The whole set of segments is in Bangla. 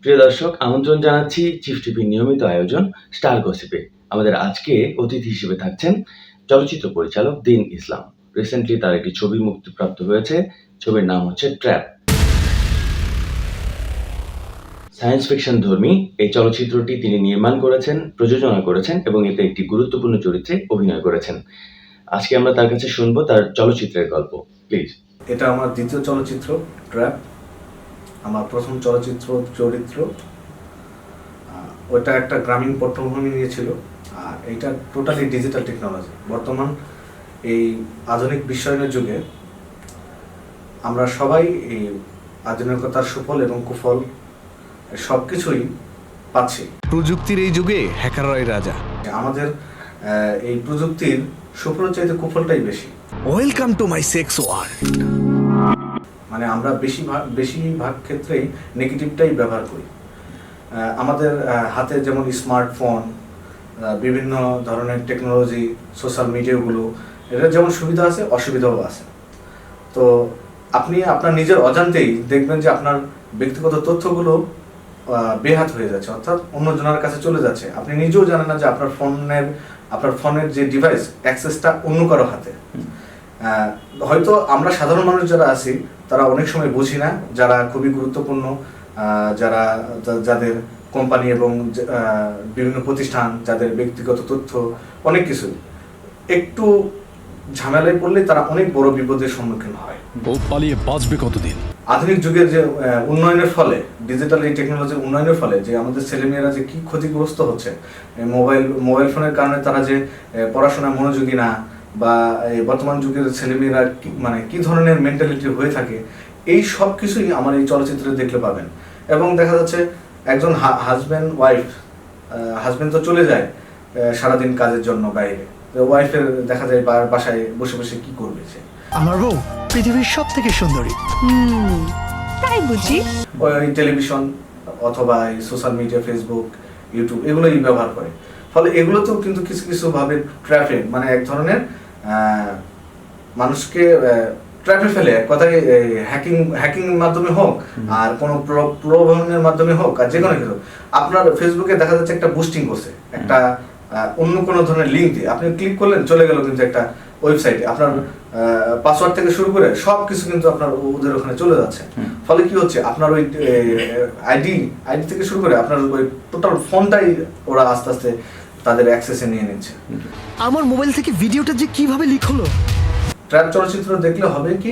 প্রিয় দর্শক, আমন্ত্রণ জানাচ্ছি চিফ টিভির নিয়মিত আয়োজন স্টার গসিপে। আমাদের আজকে অতিথি হিসেবে থাকছেন চলচ্চিত্র পরিচালক দীন ইসলাম। রিসেন্টলি তার একটি ছবি মুক্তিপ্রাপ্ত হয়েছে। ছবির নাম হচ্ছে ট্র্যাপ। সায়েন্স ফিকশন ধর্মী এই চলচ্চিত্রটি তিনি নির্মাণ করেছেন, প্রযোজনা করেছেন এবং এতে একটি গুরুত্বপূর্ণ চরিত্রে অভিনয় করেছেন। আজকে আমরা তার কাছে শুনবো তার চলচ্চিত্রের গল্প। প্লিজ। এটা আমার দ্বিতীয় চলচ্চিত্র ট্র্যাপ। আমার প্রথম চলচ্চিত্র চরিত্র, ওটা একটা গ্রামীণ পটভূমি নিয়েছিল। আর এইটা টোটালি ডিজিটাল টেকনোলজি। বর্তমান এই আধুনিক বিশ্বায়নের যুগে আমরা সবাই এই আধুনিকতার সুফল এবং কুফল সব কিছুই পাচ্ছি। প্রযুক্তির এই যুগে হ্যাকাররাই রাজা। আমাদের এই প্রযুক্তির সুফলের চাইতে কুফলটাই বেশি। Welcome to my sex world. মানে আমরা বেশিরভাগ ক্ষেত্রেই নেগেটিভটাই ব্যবহার করি। আমাদের হাতে যেমন স্মার্টফোন, বিভিন্ন ধরনের টেকনোলজি, সোশ্যাল মিডিয়াগুলো, এটা যেমন সুবিধা আছে অসুবিধাও আছে। তো আপনি আপনার নিজের অজান্তেই দেখবেন যে আপনার ব্যক্তিগত তথ্যগুলো বেহাত হয়ে যাচ্ছে, অর্থাৎ অন্যজনের কাছে চলে যাচ্ছে। আপনি নিজেও জানেন না যে আপনার ফোনের যে ডিভাইস অ্যাক্সেসটা অন্য কারো হাতে। হয়তো আমরা সাধারণ মানুষ যারা আছি তারা অনেক সময় বুঝি না, যারা খুবই গুরুত্বপূর্ণ, যাদের কোম্পানি এবং বিভিন্ন প্রতিষ্ঠান, যাদের ব্যক্তিগত তথ্য অনেক কিছু একটু ঝামেলায় পড়লে তারা অনেক বড় বিপদের সম্মুখীন হয়। ও পালিয়ে বাঁচবে কতদিন? আধুনিক যুগের যে উন্নয়নের ফলে, ডিজিটাল এই টেকনোলজির উন্নয়নের ফলে যে আমাদের ছেলেমেয়েরা যে কি ক্ষতিগ্রস্ত হচ্ছে, মোবাইল ফোনের কারণে তারা যে পড়াশোনায় মনোযোগী না, বা এই বর্তমান যুগের ছেলেমেয়েরা মানে কি ধরনের মেন্টালিটি হয়ে থাকে, এই সব কিছুই আমার এই চলচ্চিত্রে দেখলে পাবেন। এবং দেখা যাচ্ছে একজন হাজব্যান্ড তো চলে যায় সারাদিন কাজের জন্য বাইরে, ওয়াইফের দেখা যায় বাসায় বসে বসে কি করবে সে। আমার বউ পৃথিবীর সব থেকে সুন্দরী। তাই বুঝি? ওই টেলিভিশন অথবা এই সোশ্যাল মিডিয়া, ফেসবুক, ইউটিউব এগুলোই ব্যবহার করে। ফলে এগুলোতেও কিন্তু কিছু কিছু ভাবে ট্র্যাপে, মানে এক ধরনের মানুষকে ট্র্যাপে ফেলে। এক কথায় হ্যাকিং মাধ্যমে হোক আর কোনো প্রলোভনের মাধ্যমে হোক, আর যে কোনো কিছু। আপনার ফেসবুকে দেখা যাচ্ছে একটা বুস্টিং করছে, একটা অন্য কোনো ধরনের লিঙ্ক দিয়ে আপনি ক্লিক করলেন, চলে গেল কিন্তু একটা ওয়েবসাইটে। আপনার পাসওয়ার্ড থেকে শুরু করে সব কিছু কিন্তু আপনার ওদের ওখানে চলে যাচ্ছে। ফলে কি হচ্ছে, আপনার ওই আইডি থেকে শুরু করে আপনার ওই টোটাল ফোনটাই ওরা আস্তে আস্তে তাদের অ্যাক্সেসে নিয়ে নিচ্ছে। আমার মোবাইল থেকে ভিডিওটা যে কিভাবে লিক হলো। ট্র্যাপ চলচ্চিত্র দেখলে হবে কি,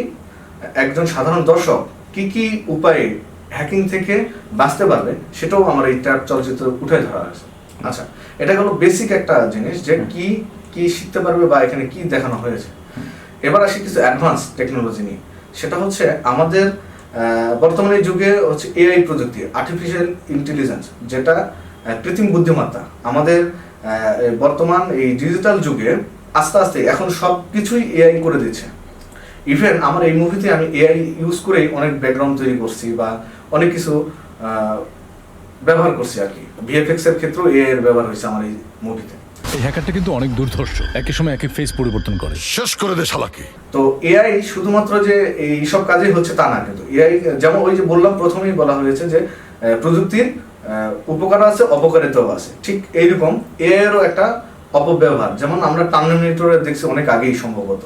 একজন সাধারণ দর্শক কি কি উপায়ে হ্যাকিং থেকে বাঁচতে পারবে সেটাও আমার এই ট্র্যাপ চলচ্চিত্র উঠে ধরা হয়েছে। আচ্ছা, এটা হলো বেসিক একটা জিনিস যে কি কি শিখতে পারবে বা এখানে কি দেখানো হয়েছে। এবার আসি কিছু অ্যাডভান্স টেকনোলজি নিয়ে। সেটা হচ্ছে আমাদের বর্তমানে যুগে হচ্ছে এআই প্রযুক্তি, আর্টিফিশিয়াল ইন্টেলিজেন্স, যেটা কৃত্রিম বুদ্ধিমত্তা। আমাদের বর্তমান এই ডিজিটাল যুগে আস্তে আস্তে এখন সব কিছুই এআই করে দিচ্ছে। ইভেন আমার এই মুভিতে আমি এআই ইউজ করেই অনেক ব্যাকগ্রাউন্ড তৈরি করছি বা অনেক কিছু ব্যবহার করছি আর কি। ভিএফএক্স এর ক্ষেত্রেও এআই এর ব্যবহার হয়েছে আমার এই মুভিতে। এই হ্যাকারটা কিন্তু অনেক দুর্ধর্ষ, একই সময় একই ফেস পরিবর্তন করে। শেষ করে দে শালাকে। তো এআই শুধুমাত্র যে এই সব কাজেই হচ্ছে তা না, কিন্তু এআই যেমন ওই যে বললাম, প্রথমেই বলা হয়েছে যে প্রযুক্তির উপকার আছে, অপকারিতাও আছে। ঠিক এইরকম এআই এরও একটা অপব্যবহার, যেমন আমরা টার্মিনেটরে দেখছি অনেক আগেই সম্ভবত।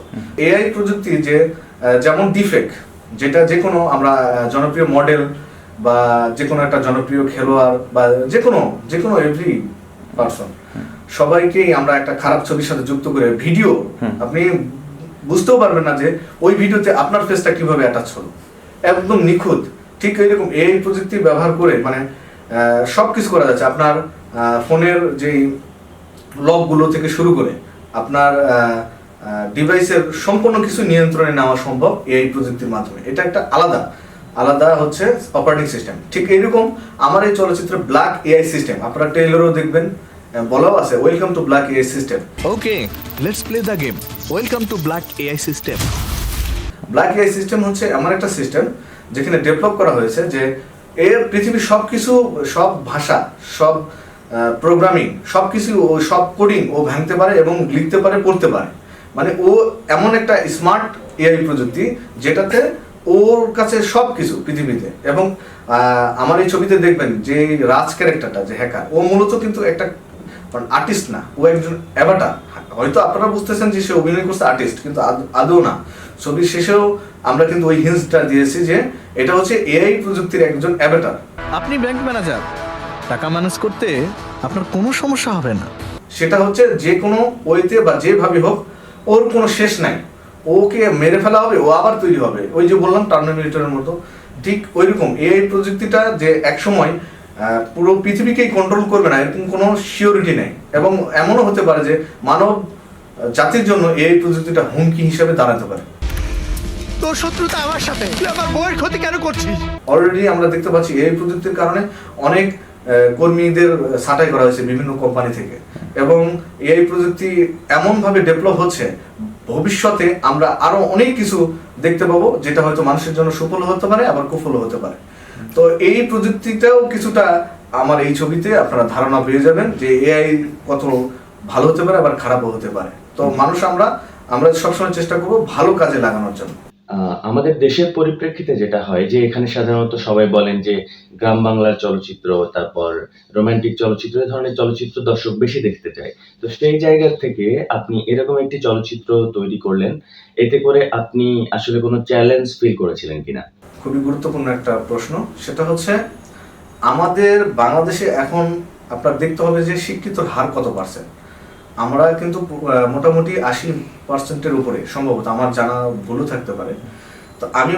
এআই প্রযুক্তি যে যেমন ডিফেক্ট, যেটা যে কোনো আমরা জনপ্রিয় মডেল বা যে কোনো একটা জনপ্রিয় খেলোয়াড় বা যে কোনো এভরি পারসন, সবাইকেই আমরা একটা খারাপ ছবির সাথে যুক্ত করে ভিডিও, আপনি বুঝতেও পারবেন না যে ওই ভিডিওতে আপনার ফেসটা কিভাবে অ্যাটাচ হলো, একদম নিখুঁত। ঠিক এইরকম এআই প্রযুক্তি ব্যবহার করে মানে সব কিছু করা যাচ্ছে। আপনার ফোনের যেই লকগুলো থেকে শুরু করে আপনার ডিভাইসের সম্পূর্ণ কিছু নিয়ন্ত্রণে নেওয়া সম্ভব এআই প্রযুক্তির মাধ্যমে। এটা একটা আলাদা হচ্ছে অপারেটিং সিস্টেম। ঠিক এইরকম আমার এই চলচ্চিত্রে ব্ল্যাক এআই সিস্টেম, আপনারা ট্রেইলারও দেখবেন, বলাও আছে welcome to black AI system. Okay, let's play the game. Welcome to black AI system. Black AI system হচ্ছে এমন একটা সিস্টেম যেখানে ডেভেলপ করা হয়েছে যে এর পৃথিবীর সব কিছু, সব ভাষা, সব প্রোগ্রামিং, সব কিছু, ও সব কোডিং ও ভাঙতে পারে এবং লিখতে পারে, পড়তে পারে। মানে ও এমন একটা স্মার্ট এআই প্রযুক্তি যেটাতে ওর কাছে সব কিছু পৃথিবীতে। এবং আমার এই ছবিতে দেখবেন যে রাজ ক্যারেক্টারটা যে হ্যাকার, ও মূলত কিন্তু একটা আর্টিস্ট না, ও একজন অ্যাভাটার। হয়তো আপনারা বুঝতেছেন যে সে অভিনয় করছে আর্টিস্ট, কিন্তু আদৌ না। ছবির শেষেও আমরা কিন্তু ওই হিন্টসটা দিয়েছি যে এটা হচ্ছে এআই প্রযুক্তির একজন অ্যাভাটার। আপনি ব্যাংক ম্যানেজার, টাকা ম্যানেজ করতে আপনার কোনো সমস্যা হবে না। সেটা হচ্ছে যে কোনো ওয়েতে বা যেভাবে হোক ওর কোনো শেষ নাই, ওকে মেরে ফেলা হবে, ও আবার তৈরি হবে। ওই যে বললাম টার্মিনেটরের মতো, ঠিক ওইরকম এআই প্রযুক্তিটা যে একসময় পুরো পৃথিবীকেই কন্ট্রোল করবে না এরকম কোনো সিওরিটি নেই। এবং এমনও হতে পারে যে মানব জাতির জন্য এআই প্রযুক্তিটা হুমকি হিসেবে দাঁড়াতে পারে। তোর শত্রুতা আমার সাথে, তুই আমার বউয়ের ক্ষতি কেন করছিস? অলরেডি আমরা দেখতে পাচ্ছি এআই প্রযুক্তির কারণে অনেক কর্মীদের ছাঁটাই করা হয়েছে বিভিন্ন কোম্পানি থেকে। এবং এআই প্রযুক্তি এমনভাবে ডেভেলপ হচ্ছে, ভবিষ্যতে আমরা আরো অনেক কিছু দেখতে পাবো যেটা হয়তো মানুষের জন্য সুফল হতে পারে, আবার কুফল হতে পারে। তো এই প্রযুক্তিটাও কিছুটা আমার এই ছবিতে আপনারা ধারণা পেয়ে যাবেন যে এআই কত ভালো হতে পারে, আবার খারাপও হতে পারে। তো মানুষ আমরা সবসময় চেষ্টা করবো ভালো কাজে লাগানোর জন্য। আমাদের দেশের পরিপ্রেক্ষিতে যেটা হয় যে এখানে সাধারণত সবাই বলেন যে গ্রাম বাংলার চলচ্চিত্র, তারপর রোমান্টিক চলচ্চিত্র, এই ধরনের চলচ্চিত্র দর্শক বেশি দেখতে চায়। তো সেই জায়গা থেকে আপনি এরকম একটি চলচ্চিত্র তৈরি করলেন, এতে করে আপনি আসলে কোনো চ্যালেঞ্জ ফিল করেছিলেন কিনা? খুবই গুরুত্বপূর্ণ একটা প্রশ্ন। সেটা হচ্ছে আমাদের বাংলাদেশে এখন আপনার দেখতে হবে যে শিক্ষিতর হার কত পার্সেন্ট। আমরা কিন্তু মোটামুটি 80%-এর উপরে, সম্ভবত, আমার জানা ভুলও থাকতে পারে। তো আমি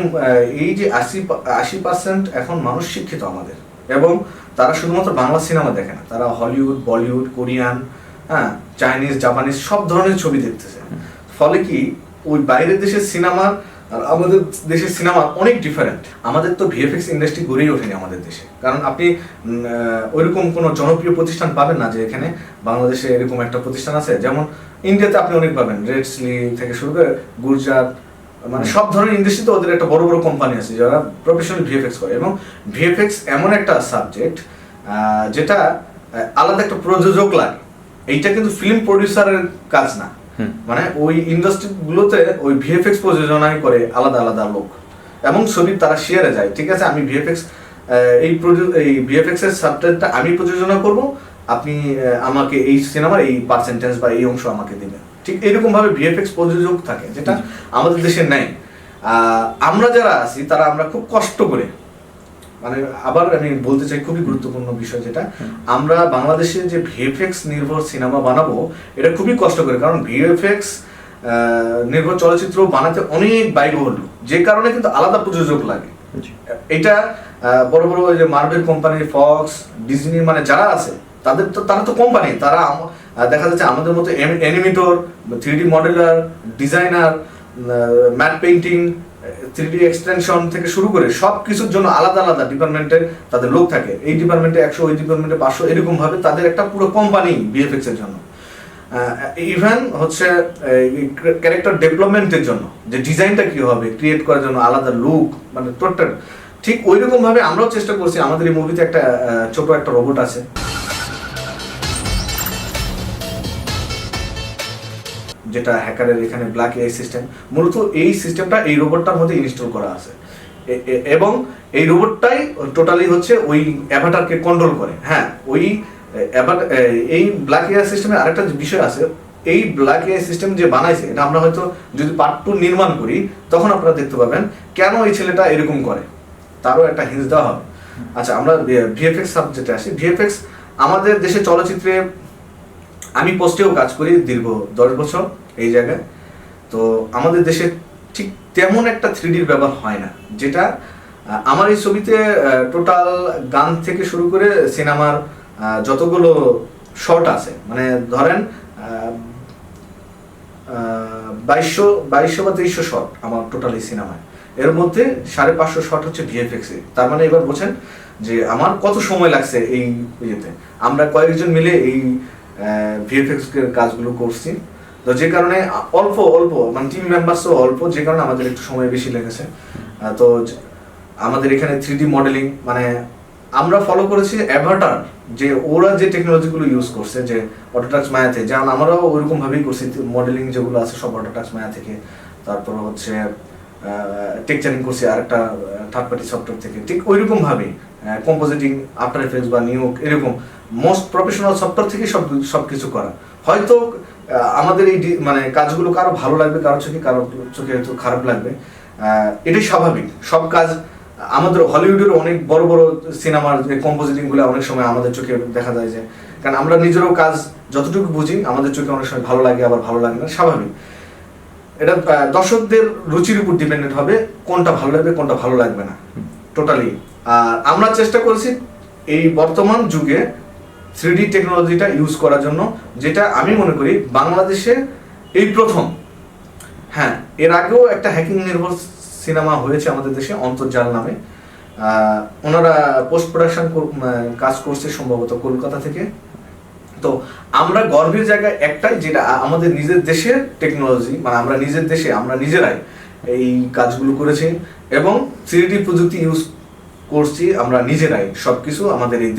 এই যে 80% এখন মানুষ শিক্ষিত আমাদের, এবং তারা শুধুমাত্র বাংলা সিনেমা দেখে না, তারা Hollywood, Bollywood, Korean, Chinese, Japanese সব ধরনের ছবি দেখতেছে। ফলে কি ওই বাইরের দেশের সিনেমা আর আমাদের দেশের সিনেমা অনেক ডিফারেন্ট। আমাদের তো ভিএফএক্স ইন্ডাস্ট্রি গড়েই ওঠেনি আমাদের দেশে, কারণ আপনি ওইরকম কোনো জনপ্রিয় প্রতিষ্ঠান পাবেন না যে এখানে বাংলাদেশে এরকম একটা প্রতিষ্ঠান আছে। যেমন ইন্ডিয়াতে আপনি অনেক পাবেন, রেডসলি থেকে শুরু করে গুজরাট, মানে সব ধরনের ইন্ডাস্ট্রিতে ওদের একটা বড় বড় কোম্পানি আছে যারা প্রফেশনাল ভিএফএক্স করে। এবং ভিএফএক্স এমন একটা সাবজেক্ট যেটা আলাদা একটা প্রযোজক লাগে। এইটা কিন্তু ফিল্ম প্রডিউসারের কাজ না, মানে ওই ইন্ডাস্ট্রি গুলোতে ওই ভিএফএক্স প্রযোজনাই করে আলাদা আলাদা লোক, এবং ছবি তারা শেয়ারে যায়। ঠিক আছে, আমি ভিএফএক্স এই ভিএফএক্স এর সাবজেক্টটা আমি প্রযোজনা করব, আপনি আমাকে এই সিনেমার এই পার্সেন্টেজ বা এই অংশ আমাকে দিবেন। ঠিক এরকম ভাবে ভিএফএক্স প্রযোজক থাকে, যেটা আমাদের দেশে নেই। আমরা যারা আছি তারা আমরা খুব কষ্ট করে, মানে আবার আমি বলতে চাই খুবই গুরুত্বপূর্ণ বিষয়, যেটা আমরা বাংলাদেশে যে ভিএফএক্স নির্ভর সিনেমা বানাবো এটা খুবই কষ্ট করে, কারণ ভিএফএক্স নির্ভর চলচ্চিত্র বানাতে অনেক ব্যয়বহুল, যে কারণে কিন্তু আলাদা প্রযোজক লাগে। এটা বড় বড় ওই যে মার্ভেল কোম্পানি, ফক্স, ডিজনি, মানে যারা আছে তারা তো কোম্পানি, তারা দেখা যাচ্ছে আমাদের মতো animator, 3D modeller, designer, matte painting, 3D extension থেকে শুরু করে সব কিছুর জন্য আলাদা আলাদা ডিপার্টমেন্টে তাদের লোক থাকে। এই ডিপার্টমেন্টে 100, ওই ডিপার্টমেন্টে 500, এরকম ভাবে তাদের একটা পুরো কোম্পানি ভিএফএক্স এর জন্য। ইভেন হচ্ছে ক্যারেক্টার ডেভেলপমেন্টের জন্য, যে ডিজাইনটা কি হবে ক্রিয়েট করার জন্য আলাদা লুক, মানে টোটাল। ঠিক ওই রকম ভাবে আমরাও চেষ্টা করছি। আমাদের এই মুভিতে একটা ছোট একটা রোবট আছে, যেটা হ্যাকারের এখানে ব্ল্যাক এআই সিস্টেম। মূলত এই সিস্টেমটা এই রোবটটার মধ্যে ইনস্টল করা আছে, এবং এই রোবটটাই টোটালি হচ্ছে ওই অ্যাভাটারকে কন্ট্রোল করে। হ্যাঁ, ওই এই ব্ল্যাক এআই সিস্টেমে আরেকটা বিষয় আছে, এই ব্ল্যাক এআই সিস্টেম যে বানাইছে, এটা আমরা হয়তো যদি পার্ট 2 নির্মাণ করি তখন আপনারা দেখতে পাবেন কেন এই ছেলেটা এরকম করে, তারও একটা হিন্স দেওয়া হবে। আচ্ছা, আমরা ভিএফএক্স সাবজেক্টে আসি। ভিএফএক্স আমাদের দেশে চলচ্চিত্রে আমি পোস্টেও কাজ করি দীর্ঘ 10 বছর এই জায়গায়। তো আমাদের দেশে ঠিক তেমন একটা 3Dর ব্যবহার হয় না, যেটা আমার এই ছবিতে টোটাল গান থেকে শুরু করে সিনেমার যতগুলো শট আছে, মানে ধরেন 2200 বা 2300 শট আমার টোটাল এই সিনেমায়, এর মধ্যে 550 শট হচ্ছে ভিএফএক্স এ। তার মানে এবার বোঝেন যে আমার কত সময় লাগছে এই ইয়েতে। আমরা কয়েকজন মিলে এই ভিএফএক্স এর কাজগুলো করছি, তো যে কারণে অল্প মানে টিম মেম্বারসও অল্প, যে কারণে আমাদের একটু সময় বেশি লেগেছে। তো আমাদের এখানে 3D মডেলিং, মানে আমরা ফলো করেছি অ্যাভাটার, যে ওরা যে টেকনোলজিগুলো ইউজ করছে, যে অটোটাক্স মায়াতে, যেমন আমরাও ওইরকম ভাবেই করছি। মডেলিং যেগুলো আছে সব অটোটাক্স মায়া থেকে। তারপর হচ্ছে টেকচারিং করছি আর একটা থার্ড পার্টি সফটওয়্যার থেকে, ঠিক ওইরকম ভাবে কম্পোজিটিং, আফটার এফেক্টস বা নিয়োগ এরকম মোস্ট প্রফেশনাল সফটওয়্যার থেকে সব কিছু করা। হয়তো আমাদের এই মানে কাজগুলো কারো ভালো লাগবে, কারো চোখে হয়তো খারাপ লাগবে, এটাই স্বাভাবিক। সব কাজ আমাদের হলিউডের অনেক বড় বড় সিনেমার যে কম্পোজিটিংগুলো অনেক সময় আমাদের চোখে দেখা যায় যে, কারণ আমরা নিজেরও কাজ যতটুকু বুঝি আমাদের চোখে অনেক সময় ভালো লাগে আবার ভালো লাগে না, স্বাভাবিক। এটা দর্শকদের রুচির উপর ডিপেন্ডেন্ট হবে কোনটা ভালো লাগবে কোনটা ভালো লাগবে না, টোটালি। আর আমরা চেষ্টা করেছি এই বর্তমান যুগে 3D টেকনোলজিটা ইউজ করার জন্য, যেটা আমি মনে করি বাংলাদেশে এই প্রথম। হ্যাঁ, এর আগেও একটা হ্যাকিং নির্ভর সিনেমা হয়েছে আমাদের দেশে, অন্তর্জাল নামে। ওনারা পোস্ট প্রোডাকশন কাজ করছে সম্ভবত কলকাতা থেকে। তো আমরা গর্বের জায়গায় একটাই, যেটা আমাদের নিজের দেশের টেকনোলজি, মানে আমরা নিজের দেশে আমরা নিজেরাই এই কাজগুলো করেছি এবং 3D প্রযুক্তি ইউজ করছি আমরা নিজেরাই। সবকিছু আমাদের এই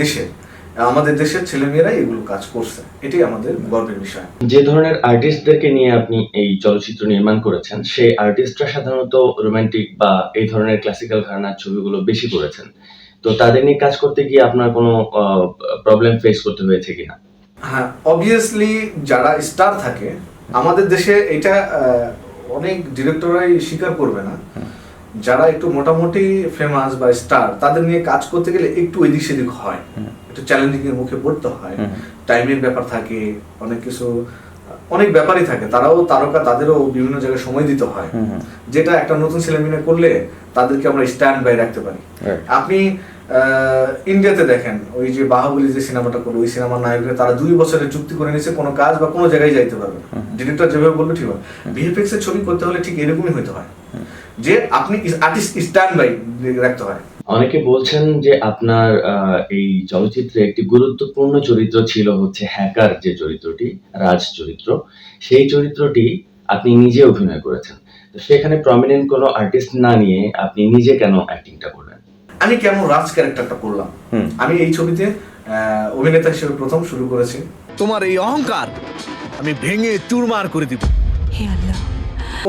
দেশের ছেলেমেয়েরাই এগুলো কাজ করছে, এটাই আমাদের গর্বের বিষয়। যে ধরনের আর্টিস্টদেরকে নিয়ে আপনি এই চলচ্চিত্র নির্মাণ করেছেন, সেই আর্টিস্টরা সাধারণত রোমান্টিক বা এই ধরনের ক্লাসিক্যাল ঘরানার ছবিগুলো বেশি করেছেন। তো তাদের নিয়ে কাজ করতে গিয়ে আপনার কোনো প্রবলেম ফেস করতে হয়েছে কিনা? হ্যাঁ, অবভিয়াসলি যারা স্টার থাকে আমাদের দেশে, এটা অনেক ডিরেক্টররাই স্বীকার করবে না, যারা একটু মোটামুটি ফেমাস বা স্টার, তাদের নিয়ে কাজ করতে গেলে একটু এদিক সেদিক হয়, একটু চ্যালেঞ্জিং এর মুখে পড়তে হয়। টাইমের ব্যাপার থাকে, অনেক ব্যাপারই থাকে। তারাও তারকা, তাদেরও বিভিন্ন জায়গায় সময় দিতে হয়, যেটা একটা নতুন ছেলেমেয়ে করলে তাদেরকে আমরা স্ট্যান্ড বাই রাখতে পারি। আপনি ইন্ডিয়াতে দেখেন, ওই যে বাহুবলী যে সিনেমাটা করলো, ওই সিনেমার নায়করা তারা 2 বছরের চুক্তি করে নিয়েছে, কোনো কাজ বা কোনো জায়গায় যাইতে পারবে না, ডিরেক্টর যেভাবে বলবে ঠিক হয়। ভিএফএক্স এর ছবি করতে হলে ঠিক এরকমই হতে হয়, যে আপনি আর্টিস্ট স্ট্যান্ড বাই রাখতে হয়। অনেকে বলছেন যে আপনার এই চলচ্চিত্রে একটি গুরুত্বপূর্ণ চরিত্র ছিল হচ্ছে হ্যাকার, যে চরিত্রটি রাজ চরিত্র, সেই চরিত্রটি আপনি নিজে অভিনয় করেছেন। তো সেখানে প্রমিনেন্ট কোনো আর্টিস্ট না নিয়ে আপনি নিজে কেন অ্যাক্টিংটা করলেন? আমি কেন রাজ ক্যারেক্টারটা করলাম? আমি এই ছবিতে অভিনেতা হিসেবে প্রথম শুরু করেছি। তোমার এই অহংকার আমি ভেঙে চুরমার করে দিব। হে আল্লাহ।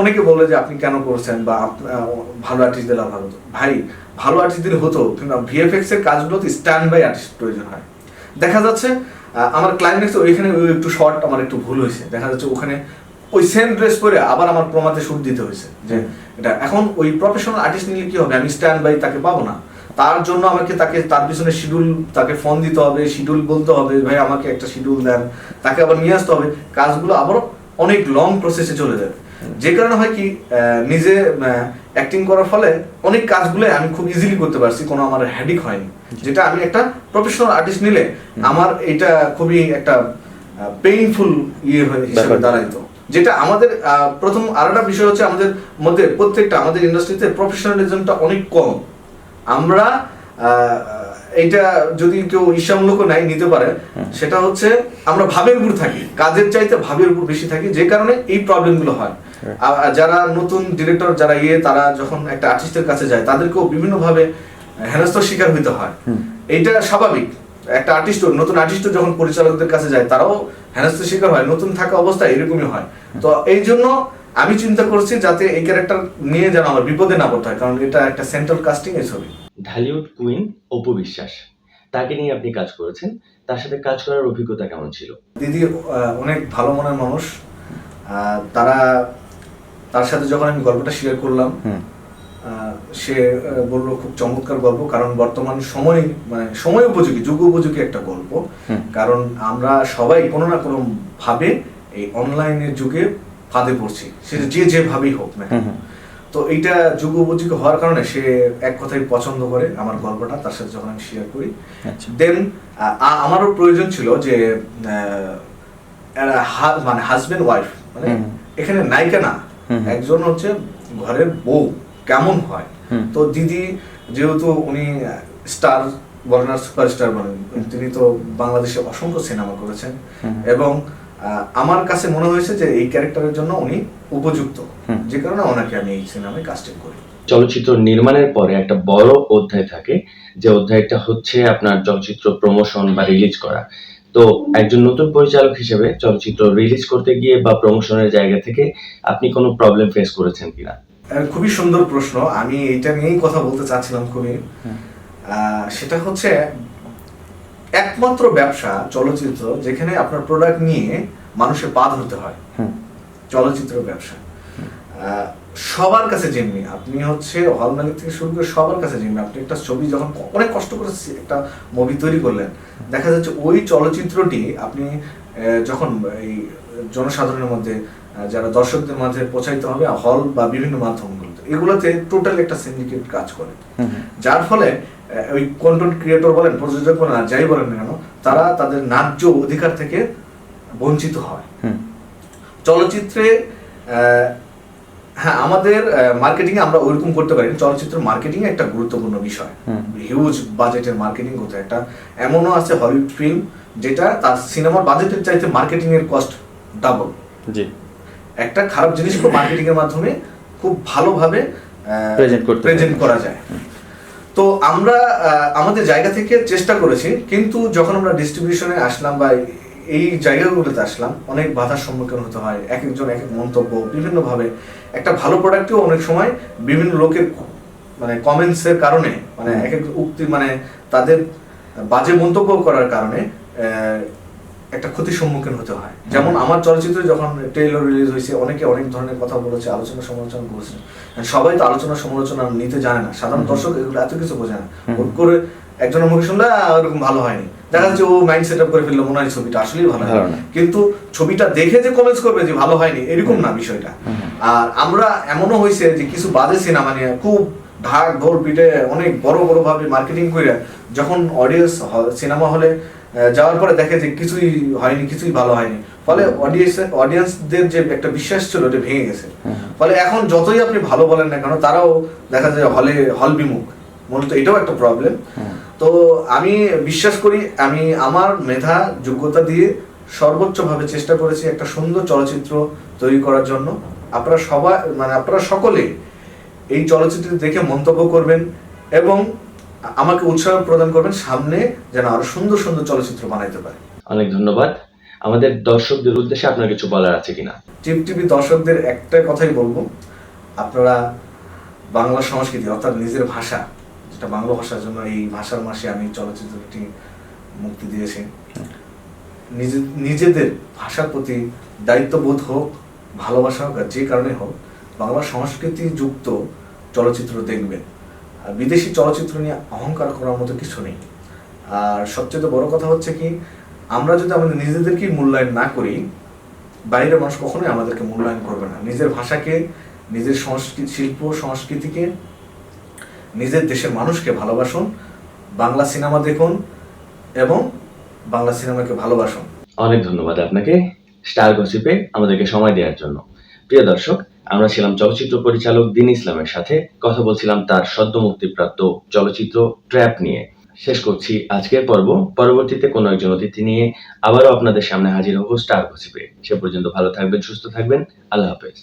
অনেকে বলে যে আপনি কেন করছেন, বা ভালো আর্টিস্ট দিলে ভালো হতো। ভাই, ভালো আর্টিস্ট দিলে হতো, কিন্তু ভিএফএক্স এর কাজগুলোতে স্ট্যান্ড বাই আর্টিস্ট প্রয়োজন হয়। দেখা যাচ্ছে আমার ক্লাইম্যাক্সে ওইখানে একটু শর্ট আমার একটু ভুল হয়েছে, দেখা যাচ্ছে ওখানে ওই সেম ড্রেস পরে আবার আমার প্রমাতে শুট দিতে হয়েছে। যে এটা এখন ওই প্রফেশনাল আর্টিস্ট নিলে কি হবে, আমি স্ট্যান্ড বাই তাকে পাবো না, তার জন্য আমাকে তার পিছনে শিডিউল, তাকে ফোন দিতে হবে, শিডিউল বলতে হবে, ভাই আমাকে একটা শিডিউল দেন, তাকে আবার নিয়ে আসতে হবে, কাজগুলো আবার অনেক লং প্রসেসে চলে যাবে। যে কারণে হয় কি, নিজে অ্যাক্টিং করার ফলে অনেক কাজগুলো আমি খুব ইজিলি করতে পারছি, কোনো আমার হেডেক হয়নি। যেটা আমি একটা প্রফেশনাল আর্টিস্ট নিলে আমার এটা খুবই একটা পেইনফুল হিসেবে দাঁড়াইতো। যেটা আমাদের প্রথম আরেকটা বিষয় হচ্ছে, আমাদের মধ্যে প্রত্যেকটা আমাদের ইন্ডাস্ট্রিতে প্রফেশনালিজমটা অনেক কম। আমরা এইটা যদি কেউ ঈর্ষামূলক নাই নিতে পারে, সেটা হচ্ছে আমরা ভাবের উপর থাকি, কাজের চাইতে ভাবের উপর বেশি থাকি, যে কারণে এই প্রবলেমগুলো হয়। যারা নতুন ডিরেক্টর, যারা তারা যখন একটা আর্টিস্টের কাছে যায়, তাদেরকেও বিভিন্নভাবে হেনস্থার শিকার হইতে হয়। এইটা স্বাভাবিক। একটা আর্টিস্ট, নতুন আর্টিস্ট যখন পরিচালকদের কাছে যায়, তারাও হেনস্থার শিকার হয়, নতুন থাকা অবস্থায় এরকমই হয়। তো এই জন্য আমি চিন্তা করছি যাতে এই ক্যারেক্টার নিয়ে যেন আমার বিপদে না পড়তে হয়, কারণ এটা একটা সেন্ট্রাল কাস্টিং এর ছবি। ঢালিউড কুইন অপু বিশ্বাস, তাকে নিয়ে আপনি কাজ করেছেন, তার সাথে কাজ করার অভিজ্ঞতা কেমন ছিল? দিদি অনেক ভালো মনের মানুষ। তার সাথে যখন আমি গল্পটা শেয়ার করলাম, সে বললো খুব চমৎকার গল্প, কারণ বর্তমান সময় উপযোগী, যুগ উপযোগী একটা গল্প। কারণ আমরা সবাই কোনো না কোনো ভাবে এই অনলাইনের যুগে ফাঁদে পড়ছি, সেটা যেভাবেই হোক না। তো এইটা যুগ উপযোগী হওয়ার কারণে সে এক কথাই পছন্দ করে আমার গল্পটা, তার সাথে যখন আমি শেয়ার করি। দেন আমারও প্রয়োজন ছিল যে মানে হাজবেন্ড ওয়াইফ, মানে এখানে নায়িকা না, একজন হচ্ছে ঘরের বউ কেমন হয়। তো দিদি যেহেতু উনি স্টার বলেন আর সুপারস্টার বলেন, তিনি তো বাংলাদেশে অসংখ্য সিনেমা করেছেন, এবং আমার কাছে মনে হয়েছে যে এই ক্যারেক্টারের জন্য উনি উপযুক্ত, যে কারণে ওনাকে আমি এই সিনেমায় কাস্টিং করি। চলচ্চিত্র নির্মাণের পরে একটা বড় অধ্যায় থাকে, যে অধ্যায়টা হচ্ছে আপনার চলচ্চিত্র প্রমোশন বা রিলিজ করা। তো একজন নতুন পরিচালক হিসেবে চলচ্চিত্র রিলিজ করতে গিয়ে বা প্রমোশনের জায়গা থেকে আপনি কোনো প্রবলেম ফেস করেছেন কিনা? খুবই সুন্দর প্রশ্ন, আমি এটা নিয়েই কথা বলতে চাচ্ছিলাম খুবই। সেটা হচ্ছে একমাত্র ব্যবসা চলচ্চিত্র যেখানে আপনার প্রোডাক্ট নিয়ে মানুষের পা ধরতে হয়, চলচ্চিত্র ব্যবসা। সবার কাছে যেমনি, আপনি হচ্ছে হল মালিক থেকে শুরু করে সবার কাছে যেমনি, আপনি একটা ছবি যখন অনেক কষ্ট করে একটা মুভি তৈরি করলেন, দেখা যাচ্ছে ওই চলচ্চিত্রটি আপনি যখন এই জনসাধারণের মধ্যে যারা দর্শকদের মাঝে পৌঁছাইতে হবে হল বা বিভিন্ন মাধ্যমগুলোতে, এগুলোতে টোটাল একটা সিন্ডিকেট কাজ করে, যার ফলে ওই কন্টেন্ট ক্রিয়েটর বলেন, প্রযোজক বলেন, আর যাই বলেন না কেন, তারা তাদের ন্যায্য অধিকার থেকে বঞ্চিত হয়। চলচ্চিত্রে হ্যাঁ, আমাদের মার্কেটিং এ আমরা ওইরকম করতে পারি। চলচ্চিত্র মার্কেটিং একটা গুরুত্বপূর্ণ বিষয়, হিউজ বাজেটের মার্কেটিং করতে। একটা এমনও আছে হলিউড ফিল্ম যেটা তার সিনেমার বাজেটের চাইতে মার্কেটিং এর কস্ট ডাবল। জি, একটা খারাপ জিনিসকে মার্কেটিং এর মাধ্যমে খুব ভালোভাবে প্রেজেন্ট করা যায়। তো আমরা আমাদের জায়গা থেকে চেষ্টা করেছি, কিন্তু যখন আমরা ডিস্ট্রিবিউশনে আসলাম বা এই জায়গাগুলোতে আসলাম, অনেক বাধার সম্মুখীন হতে হয়। এক একজন এক এক মন্তব্য, বিভিন্ন ভাবে একটা ভালো প্রোডাক্টও অনেক সময় বিভিন্ন লোকের মানে কমেন্টস এর কারণে, মানে এক এক উক্তি, মানে তাদের বাজে মন্তব্য করার কারণে একটা ক্ষতির সম্মুখীন হতে হয়। যেমন আমার চলচ্চিত্রে যখন ট্রেইলার রিলিজ হয়েছে, অনেকে অনেক ধরনের কথা বলেছে, আলোচনা সমালোচনা করেছে। সবাই তো আলোচনা সমালোচনা নিতে জানে না, সাধারণ দর্শক এগুলো এত কিছু বোঝে না। হুট করে একজনের মুখে শুনলে ওরকম ভালো হয়নি, দেখা যাচ্ছে ও মাইন্ড সেট আপ করে ফেললো, মনে হয় ছবিটা আসলেই ভালো হয়, কিন্তু ছবিটা দেখে যে কমেন্টস করবে যে ভালো হয়নি, এরকম না বিষয়টা। আর আমরা এমনও হয়েছে যে কিছু বাজে সিনেমা নিয়ে খুব ঢাক ঢোল পিটে অনেক বড় বড় ভাবে মার্কেটিং করে, যখন অডিয়েন্স সিনেমা হলে যাওয়ার পরে দেখে যে কিছুই হয়নি, কিছুই ভালো হয়নি, ফলে অডিয়েন্সদের যে একটা বিশ্বাস ছিল ওটা ভেঙে গেছে। ফলে এখন যতই আপনি ভালো বলেন না কেন, তারাও দেখা যায় হল বিমুখ। মূলত এটাও একটা প্রবলেম। তো আমি বিশ্বাস করি, আমি আমার মেধা যোগ্যতা দিয়ে সর্বোচ্চ ভাবে চেষ্টা করেছি একটা সুন্দর চলচ্চিত্র তৈরি করার জন্য। আপনারা সবাই, মানে আপনারা সকলে এই চলচ্চিত্র দেখে মন্তব্য করবেন এবং আমাকে উৎসাহ প্রদান করবেন, সামনে যেন আরো সুন্দর সুন্দর চলচ্চিত্র বানাইতে পারে। অনেক ধন্যবাদ। আমাদের দর্শকদের উদ্দেশ্যে আপনার কিছু বলার আছে কিনা? চিপ টিভি দর্শকদের একটা কথাই বলবো, আপনারা বাংলা সংস্কৃতি অর্থাৎ নিজের ভাষা, যেটা বাংলা ভাষার জন্য এই ভাষার মাসে আমি চলচ্চিত্রটি মুক্তি দিয়েছি, নিজেদের ভাষার প্রতি দায়িত্ববোধ হোক, ভালোবাসা হোক, আর যে কারণে হোক, বাংলা সংস্কৃতি যুক্ত চলচ্চিত্র দেখবেন। আর বিদেশি চলচ্চিত্র নিয়ে অহংকার করার মতো কিছু নেই। আর সবচেয়ে বড় কথা হচ্ছে কি, আমরা যদি আমাদের নিজেদেরকেই মূল্যায়ন না করি, বাইরের মানুষ কখনোই আমাদেরকে মূল্যায়ন করবে না। নিজের ভাষাকে, নিজের সংস্কৃতি, শিল্প সংস্কৃতিকে, নিজের দেশের মানুষকে ভালোবাসুন, বাংলা সিনেমা দেখুন এবং বাংলা সিনেমাকে ভালোবাসুন। অনেক ধন্যবাদ আপনাকে স্টার গসিপে আমাদেরকে সময় দেওয়ার জন্য। প্রিয় দর্শক, আমরা ছিলাম চলচ্চিত্র পরিচালক দিন ইসলামের সাথে, কথা বলছিলাম তার সদ্য মুক্তিপ্রাপ্ত চলচ্চিত্র ট্র্যাপ নিয়ে। শেষ করছি আজকের পর্ব। পরবর্তীতে কোনো একজন অতিথি নিয়ে আবারও আপনাদের সামনে হাজির হব স্টার গসিপে। সে পর্যন্ত ভালো থাকবেন, সুস্থ থাকবেন। আল্লাহ হাফেজ।